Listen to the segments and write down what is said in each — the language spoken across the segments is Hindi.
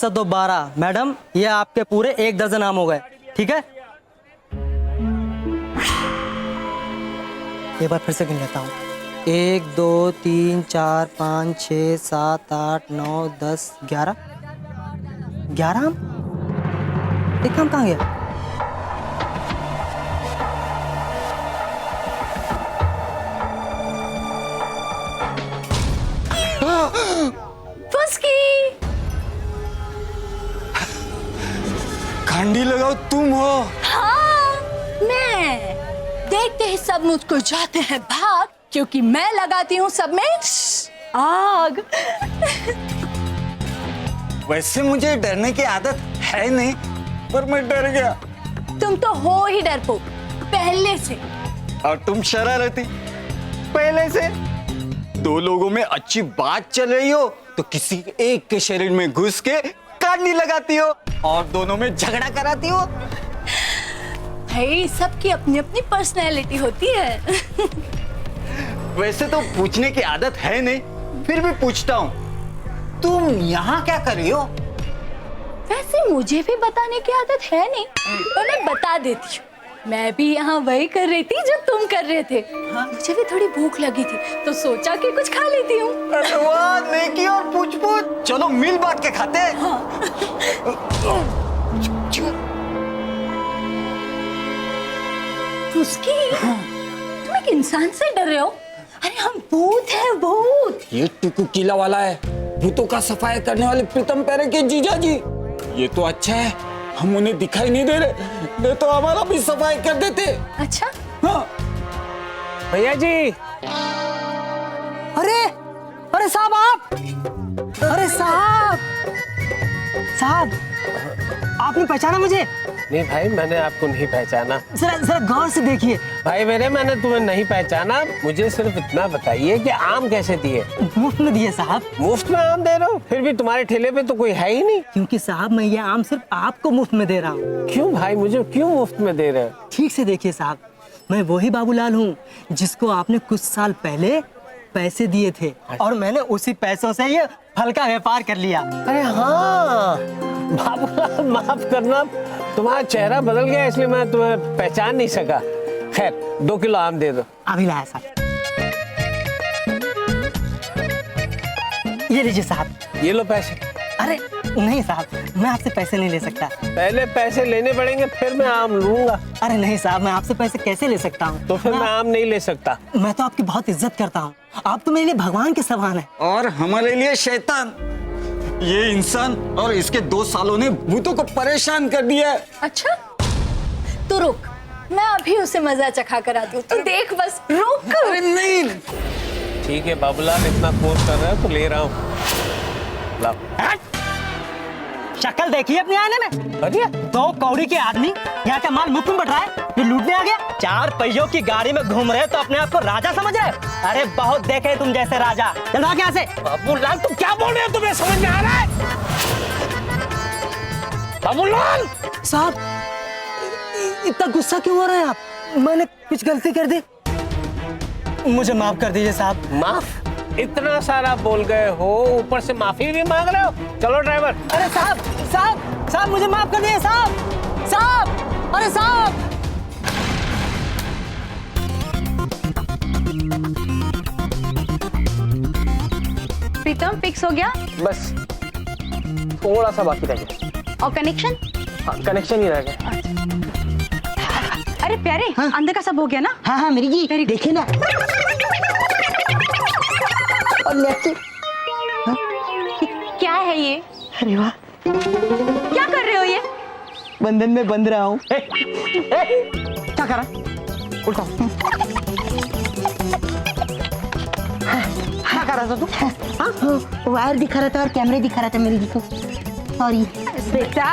तो 12। मैडम ये आपके पूरे 1 दर्जन आम हो गए, ठीक है? एक बार फिर से गिन लेता हूँ। 1 2 3 4 5 6 7 8 9 10 11 11 आम। एक आम कहाँ गया? कांडी लगाओ तुम हो? हाँ, मैं। देखते ही सब मुझको जाते हैं भाग, क्योंकि मैं लगाती हूँ सब में आग। वैसे मुझे डरने की आदत है नहीं, पर मैं डर गया। तुम तो हो ही डरपोक पहले से। और तुम शरारती पहले से। 2 लोगों में अच्छी बात चल रही हो तो किसी एक के शरीर में घुस के कांडी लगाती हो और दोनों में झगड़ा कराती हो। भाई सबकी अपनी अपनी पर्सनैलिटी होती है। वैसे तो पूछने की आदत है नहीं, फिर भी पूछता हूँ, तुम यहाँ क्या कर रही हो? वैसे मुझे भी बताने की आदत है नहीं, तो मैं बता देती हूँ। मैं भी यहाँ वही कर रही थी जो तुम कर रहे थे। हाँ? मुझे भी थोड़ी भूख लगी थी तो सोचा कि कुछ खा लेती हूँ। वाह, नेकी और पूछ-पूछ। चलो मिल बांट के खाते हैं। हाँ। उसकी तुम एक इंसान से डर रहे हो? अरे हम भूत हैं, भूत। ये टुकु किला वाला है, भूतों का सफाई करने वाले प्रीतम पैरे के जीजा जी। ये तो अच्छा है हम उन्हें दिखाई नहीं दे रहे, नहीं तो हमारा भी सफाई कर देते। अच्छा हाँ। भैया जी। अरे अरे साहब आप। अरे साहब, साहब आपने पहचाना मुझे? नहीं भाई, मैंने आपको नहीं पहचाना। जरा गौर से देखिए। भाई मैंने तुम्हें नहीं पहचाना। मुझे सिर्फ इतना बताइए कि आम कैसे दिए? मुफ्त में दिए साहब। मुफ्त में आम दे रहे हो? फिर भी तुम्हारे ठेले पे तो कोई है ही नहीं। क्योंकि साहब मैं ये आम सिर्फ आपको मुफ्त में दे रहा हूँ। क्यों भाई, मुझे क्यों मुफ्त में दे रहे हो? ठीक से देखिए साहब, मैं वही बाबूलाल हूँ जिसको आपने कुछ साल पहले पैसे दिए थे और मैंने उसी पैसों से ये फल का व्यापार कर लिया। अरे हाँ बाबूलाल, माफ करना, तुम्हारा चेहरा बदल गया इसलिए मैं तुम्हें पहचान नहीं सका। खैर 2 किलो आम दे दो। अभी लाया साहब। ये लीजिए साहब। ये लो पैसे। अरे नहीं साहब, मैं आपसे पैसे नहीं ले सकता। पहले पैसे लेने पड़ेंगे फिर मैं आम लूंगा। अरे नहीं साहब, मैं आपसे पैसे कैसे ले सकता हूँ? तो फिर मैं आम नहीं ले सकता। मैं तो आपकी बहुत इज्जत करता हूँ, आप तो मेरे लिए भगवान के समान है। और हमारे लिए शैतान। ये इंसान और इसके 2 सालों ने भूतों को परेशान कर दिया है। अच्छा तो रुक, मैं अभी उसे मजा चखा कर आती हूँ, तू देख बस, रुक। अरे नहीं। ठीक है बाबूलाल, इतना फोर्स कर रहे हो तो ले रहा हूँ। लाओ। शक्ल देखिए अपने आने में। अरे 2 कौड़ी के आदमी यहाँ का माल मुफ्त में बट रहा है, ये लूटने आ गया। 4 पहियों की गाड़ी में घूम रहे तो अपने आप को राजा समझ रहे? अरे बहुत देखे तुम जैसे राजा। चल भाग यहाँ से। बाबूलाल तुम क्या बोल रहे हो? तुम्हें समझ में आ रहा है? बाबूलाल साहब इतना गुस्सा क्यों हो रहे हैं आप? मैंने कुछ गलती कर दी, मुझे माफ कर दीजिए साहब। माफ? इतना सारा बोल गए हो, ऊपर से माफी भी मांग रहे हो? चलो ड्राइवर। अरे साहब साहब साहब मुझे माफ कर दीजिए साहब। साहब, अरे साहब। प्रीतम फिक्स हो गया? बस थोड़ा सा बाकी रह गया। और कनेक्शन? हाँ, कनेक्शन ही रह गया। अरे प्यारे, हाँ? अंदर का सब हो गया ना? हाँ हाँ मेरी जी, देखिए ना। और लेफ्ट। हाँ? क्या है ये? अरे वाह, क्या कर रहे हो ये? बंधन में बंध रहा हूँ। क्या कर रहा? उल्टा। क्या कर रहा था तू? हाँ, वायर दिखा रहा था और कैमरे दिखा रहा था मेरी जी को। सॉरी बेटा।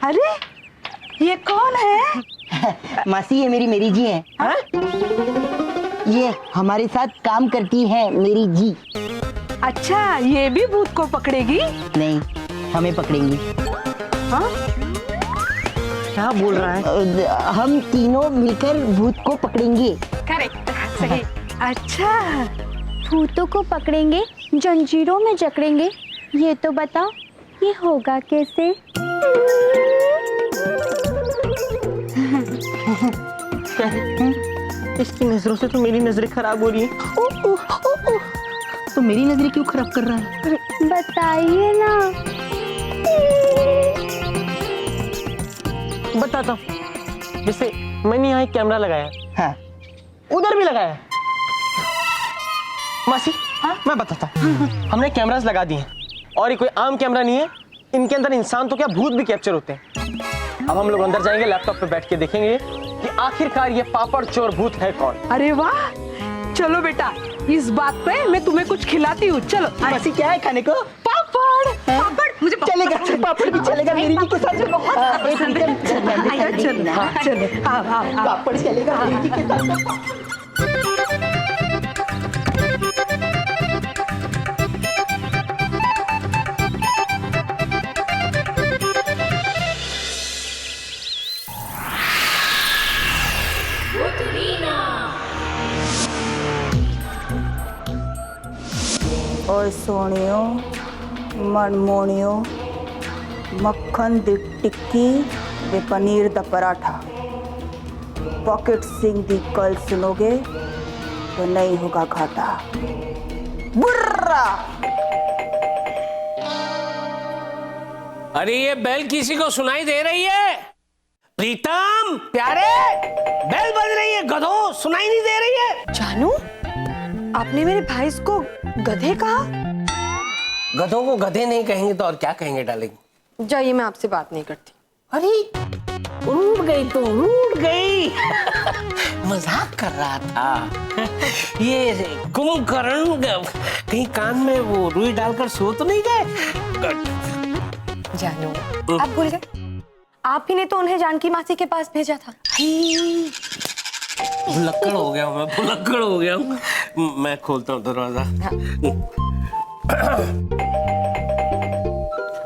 अरे ये कौन है? मासी, ये मेरी जी है। हाँ? ये हमारे साथ काम करती है मेरी जी। अच्छा, ये भी भूत को पकड़ेगी? नहीं, हमें पकड़ेंगी। हाँ? क्या बोल रहा है? हम तीनों मिलकर भूत को पकड़ेंगे। करेक्ट, सही। अच्छा, भूतों को पकड़ेंगे, जंजीरों में जकड़ेंगे, ये तो बताओ ये होगा कैसे? इसकी नजरों से तो मेरी नजरें खराब हो रही है। तो मेरी नजरें क्यों खराब कर रहा है? बताइए ना। बताता हूँ। जैसे मैंने यहाँ एक कैमरा लगाया, हाँ। उधर भी लगाया। मासी, हाँ? मैं बताता हूँ। हमने कैमरास लगा दिए हैं और ये कोई आम कैमरा नहीं है। इनके अंदर इंसान तो क्या भूत भी कैप्चर होते हैं। अब हम लोग अंदर जाएंगे, लैपटॉप पे बैठ के देखेंगे कि आखिरकार ये पापड़ चोर भूत है कौन। अरे वाह, चलो बेटा, इस बात पे मैं तुम्हें कुछ खिलाती हूँ। चलो। मासी क्या है खाने को? पापड़। पापड़ मुझे चलेगा, पापड़ भी चलेगा, मेरी भी के साथ बहुत पसंद है। चलो। हाँ। पापड़ चलेगा मेरी भी के साथ। और सोनियो, मनमोनियो, मक्खन दी टिक्की वे पनीर दा पराठा। पॉकेट सिंह दी कल सुनोगे तो नहीं होगा घाटा। बुर्रा। अरे ये बेल किसी को सुनाई दे रही है? प्रीतम प्यारे, बेल बज रही है, गधो सुनाई नहीं दे रही है? जानू, आपने मेरे भाई को गधे कहा? गधों को गधे नहीं कहेंगे तो और क्या कहेंगे डालेंगे? जाइए, मैं आपसे बात नहीं करती। अरे रूठ गई तो रूठ गई। मजाक कर रहा था। ये कुंभकर्ण कहीं कान में वो रुई डालकर सो तो नहीं गए? जानू, आप भूल गए? आप ही ने तो उन्हें जानकी मासी के पास भेजा था। भुलक्कड़ हो गया हूँ मैं, भुलक्कड़ हो गया हूँ। मैं खोलता हूँ दरवाजा।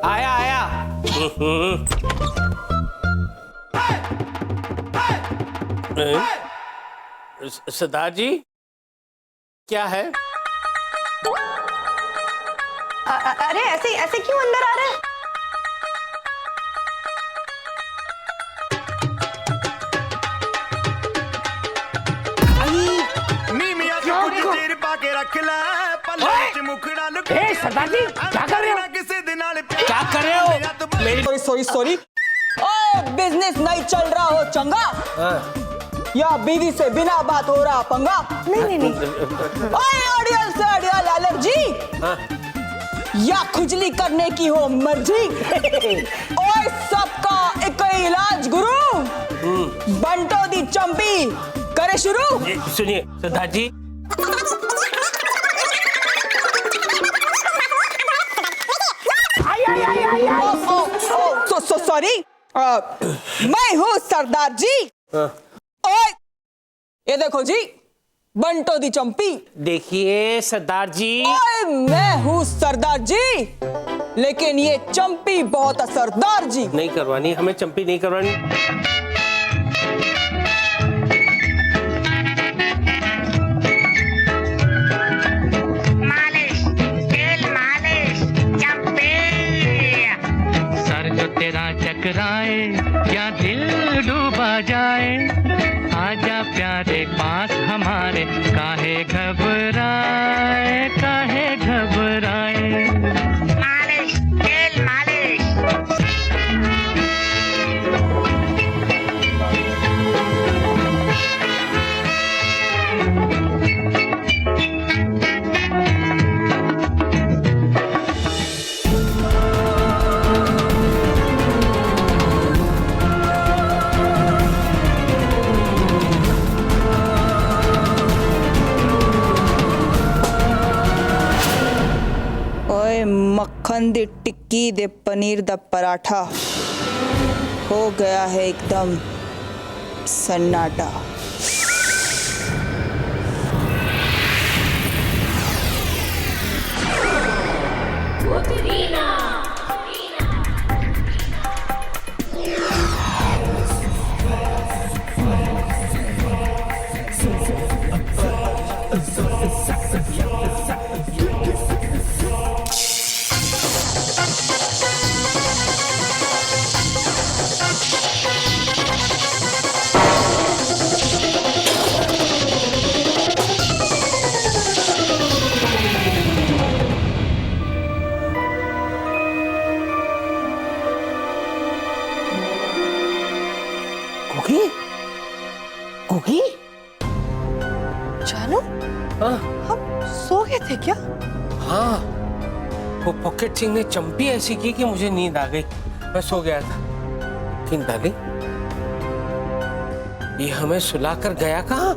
आया। सरदार जी, क्या है? अरे ऐसे क्यों अंदर आ रहे हैं? सरदार जी, क्या कर रहे हो? क्या कर रहे हो? मेरी सॉरी। ओ, बिजनेस नहीं चल रहा हो चंगा? या बीवी से बिना बात हो रहा पंगा? नहीं। ओए ऑडियल से ऑडियल एलर्जी या खुजली करने की हो मर्जी। ओए सबका एक ही इलाज गुरु, बंटो दी चंपी करे शुरू। सुनिए सरदार जी, सॉरी, मैं हूँ सरदार जी। ओए ये देखो जी, बंटो दी चंपी। देखिए सरदार जी, ओए मैं हूँ सरदार जी, लेकिन ये चंपी बहुत असरदार जी। नहीं करवानी, हमें चंपी नहीं करवानी। टकराए क्या दिल डूबा जाए, आजा प्यारे पास हमारे, काहे घबराए काहे घबराए। मालिश तेल मालिश। मक्खन दी टिक्की दे पनीर दा पराठा, हो गया है एकदम सन्नाटा। गुगी, गुगी, जानू हाँ हम सो गए थे क्या? हाँ, वो पॉकेट सिंह ने चंपी ऐसी की कि मुझे नींद आ गई, मैं सो गया था। लेकिन डार्लिंग, ये हमें सुलाकर गया कहाँ?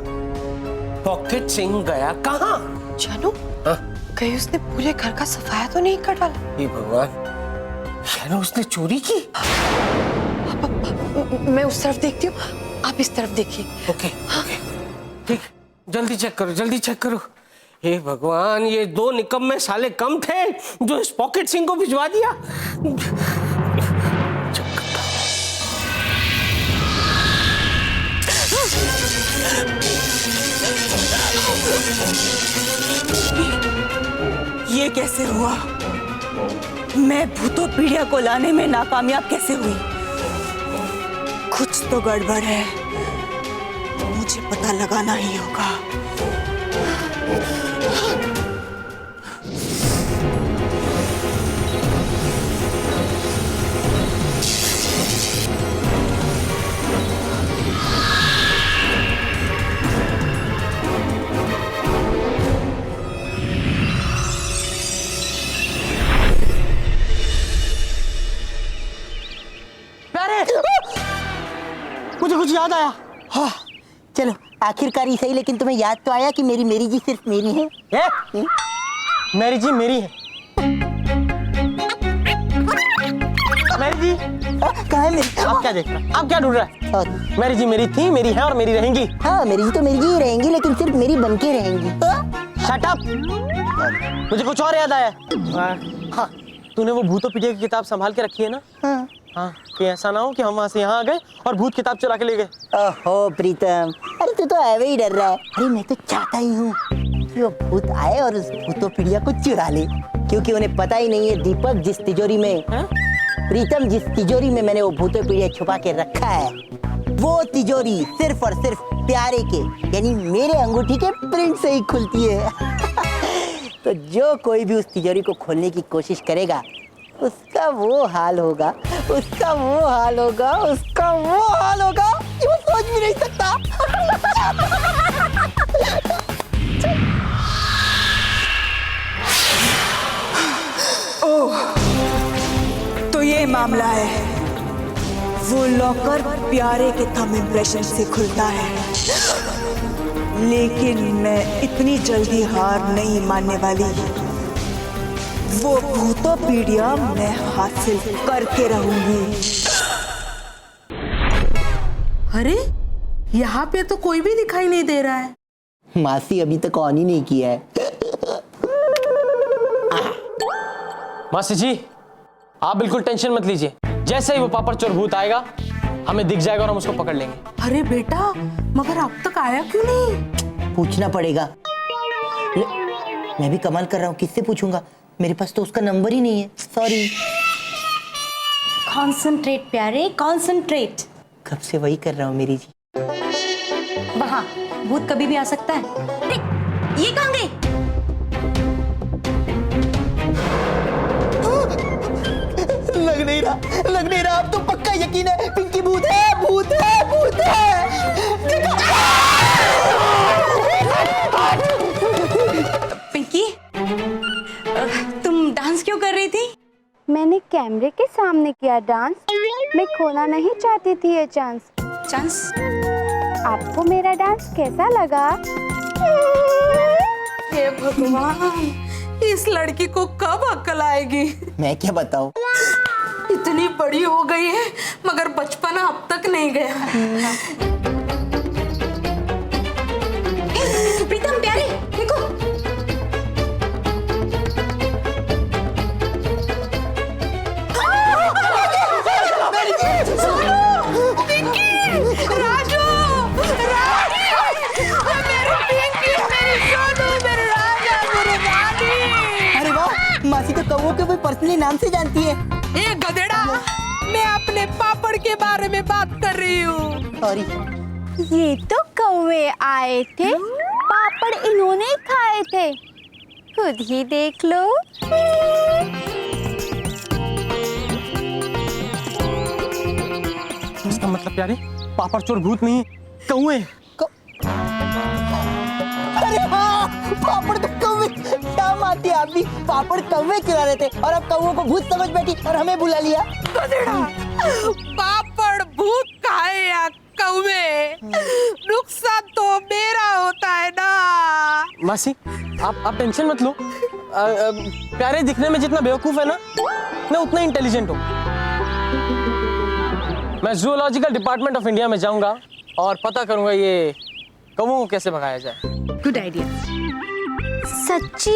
पॉकेट सिंह गया कहाँ? जानू हाँ? कहीं उसने पूरे घर का सफाया तो नहीं कर डाला? हे भगवान, यानी उसने चोरी की? मैं उस तरफ देखती हूँ, आप इस तरफ देखिए। ओके, ओके, ठीक, जल्दी चेक करो, जल्दी चेक करो। हे भगवान, ये दो निकम्मे साले कम थे जो इस पॉकेट सिंह को भिजवा दिया। ये कैसे हुआ? मैं भूतों पीड़िया को लाने में नाकामयाब कैसे हुई? कुछ तो गड़बड़ है, मुझे पता लगाना ही होगा। मुझे कुछ याद आया। हाँ, चलो आखिरकार ही सही, लेकिन तुम्हें याद तो आया कि मेरी मेरी जी सिर्फ मेरी है। मेरी जी मेरी है। मेरी जी कहाँ है मेरी? आप क्या देख रहे हैं? आप क्या ढूंढ रहे हैं? मेरी जी मेरी थी, मेरी है और मेरी रहेंगी। हाँ, मेरी जी तो मेरी जी ही रहेंगी, लेकिन सिर्फ मेरी बनके रहेंगी। Shut up! मुझे कुछ और याद आया। हाँ, तूने वो भूतों पीढ़िया की किताब संभाल के रखी है ना? हाँ। हाँ, कि ऐसा ना हो कि हम वहाँ से यहाँ आ गए और भूत किताब चुरा के ले गए। ओहो प्रीतम, अरे तू तो ऐवे ही डर रहा है। अरे मैं तो चाहता ही हूँ कि वो भूत आए और उस भूतों पीढ़िया को चुरा ले, क्योंकि उन्हें पता ही नहीं है दीपक जिस तिजोरी में प्रीतम जिस तिजोरी में मैंने वो भूतों पीढ़िया छुपा के रखा है, वो तिजोरी सिर्फ और सिर्फ प्यारे के यानी मेरे अंगूठी के प्रिंट से ही खुलती है। तो जो कोई भी उस तिजोरी को खोलने की कोशिश करेगा, उसका वो हाल होगा, उसका वो हाल होगा, उसका वो हाल होगा कि वो सोच भी नहीं सकता। ओह, तो ये मामला है। वो लॉकर प्यारे के थंब इम्प्रेशन से खुलता है, लेकिन मैं इतनी जल्दी हार नहीं मानने वाली। वो भूतों पीढ़िया मैं हासिल करके रहूंगी। अरे यहाँ पे तो कोई भी दिखाई नहीं दे रहा है। मासी अभी तक ऑन ही नहीं किया है। मासी जी, आप बिल्कुल टेंशन मत लीजिए। जैसे ही वो पापड़ चोर भूत आएगा, हमें दिख जाएगा और हम उसको पकड़ लेंगे। अरे बेटा, मगर अब तक आया क्यों नहीं? पूछना पड़ेगा। मैं भी कमाल कर रहा हूँ, किससे पूछूंगा? मेरे पास तो उसका नंबर ही नहीं है। सॉरी। कॉन्सेंट्रेट प्यारे, कॉन्सेंट्रेट। कब से वही कर रहा हूँ मेरी जी। वहाँ भूत कभी भी आ सकता है। अरे ये कहाँ गई? लग नहीं रहा। अब तो पक्का यकीन है पिंकी भूत है, भूत है, भूत है। देखो। पिंकी, तुम डांस क्यों कर रही थी? मैंने कैमरे के सामने किया डांस। मैं खोना नहीं चाहती थी ये चांस। चांस? आपको मेरा डांस कैसा लगा? हे भगवान, इस लड़की को कब अक्ल आएगी? मैं क्या बताऊं? इतनी बड़ी हो गई है मगर बचपना अब तक नहीं गया। प्रीतम प्यारे देखो। अरे वाह, मासी तो कौवों के भी पर्सनली नाम से जानती है। ए गधेड़ा, मैं अपने पापड़ के बारे में बात कर रही हूँ। सॉरी। ये तो कौवे आए थे, पापड़ इन्होंने खाए थे। खुद ही देख लो। इसका मतलब प्यारे, पापड़ चोर भूत नहीं, कौवे। अरे हाँ, पापड़ तो कौवे। क्या मारती आप भी, पापड़ कौवे खिला रहे थे और अब कौवों को भूत समझ बैठी और हमें बुला लिया। पापड़ भूत खाए या कौवे, नुकसान तो मेरा होता है ना। मासी आप टेंशन मत लो। प्यारे दिखने में जितना बेवकूफ है ना, मैं उतना इंटेलिजेंट हूँ। मैं जूलॉजिकल डिपार्टमेंट ऑफ इंडिया में जाऊंगा और पता करूंगा ये कौवों को कैसे भगाया जाए। Good idea. सच्ची?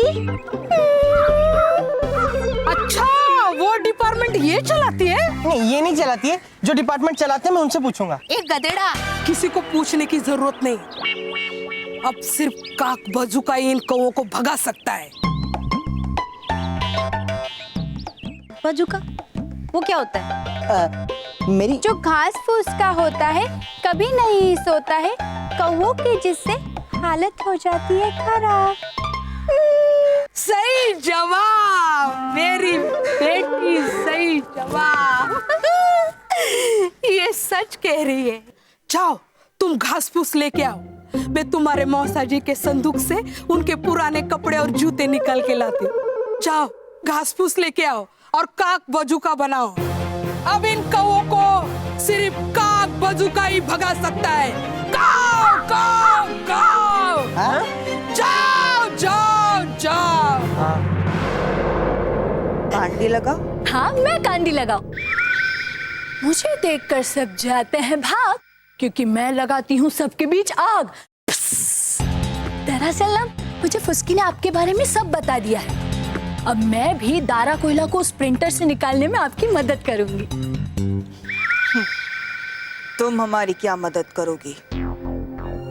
अच्छा, वो डिपार्टमेंट ये चलाती है? नहीं, ये नहीं चलाती है। जो डिपार्टमेंट चलाते हैं मैं उनसे पूछूंगा। एक गधेड़ा, किसी को पूछने की जरूरत नहीं। अब सिर्फ काक बाजुका ही इन कौवों को भगा सकता है। बाजुका वो क्या होता है? मेरी जो घास फूस का होता है, कभी नहीं सोता है, कौवों की जिससे हालत हो जाती है खराब। सही जवाब मेरी बेटी, सही जवाब। ये सच कह रही है। जाओ तुम घास फूस लेके आओ, मैं तुम्हारे मौसा जी के संदूक से उनके पुराने कपड़े और जूते निकाल के लाती। जाओ घास फूस लेके आओ और काक बाजुका बनाओ। अब इन कौवों को सिर्फ काक बाजुका ही भगा सकता है। काव काव काव। जाओ जाओ जाओ। कांडी लगाओ। हाँ, मैं कांडी लगाऊं। मुझे देखकर सब जाते हैं भाग, क्योंकि मैं लगाती हूँ सबके बीच आग। दरअसल ना, मुझे फुस्की ने आपके बारे में सब बता दिया है। अब मैं भी दारा कोयला को स्प्रिंटर से निकालने में आपकी मदद करूंगी। तुम हमारी क्या मदद करोगी?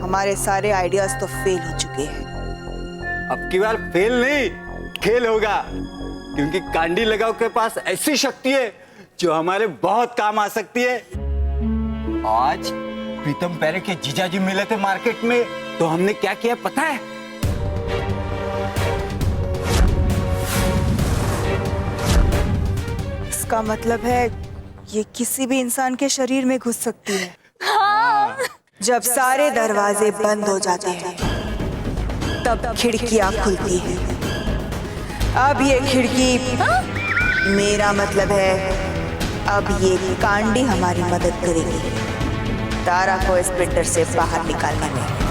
हमारे सारे आइडियाज तो फेल हो चुके हैं। अब की बार फेल नहीं, खेल होगा, क्योंकि कांडी लगाओ के पास ऐसी शक्ति है जो हमारे बहुत काम आ सकती है। आज प्रीतम पैरे के जीजाजी मिले थे मार्केट में, तो हमने क्या किया पता है? इसका मतलब है ये किसी भी इंसान के शरीर में घुस सकती है। हाँ। जब सारे दरवाजे बंद हो जाते हैं, तब खिड़कियां खुलती हैं। अब ये खिड़की, मेरा मतलब है अब ये कांडी हमारी मदद करेगी तारा को स्प्रिंटर से बाहर निकालने में।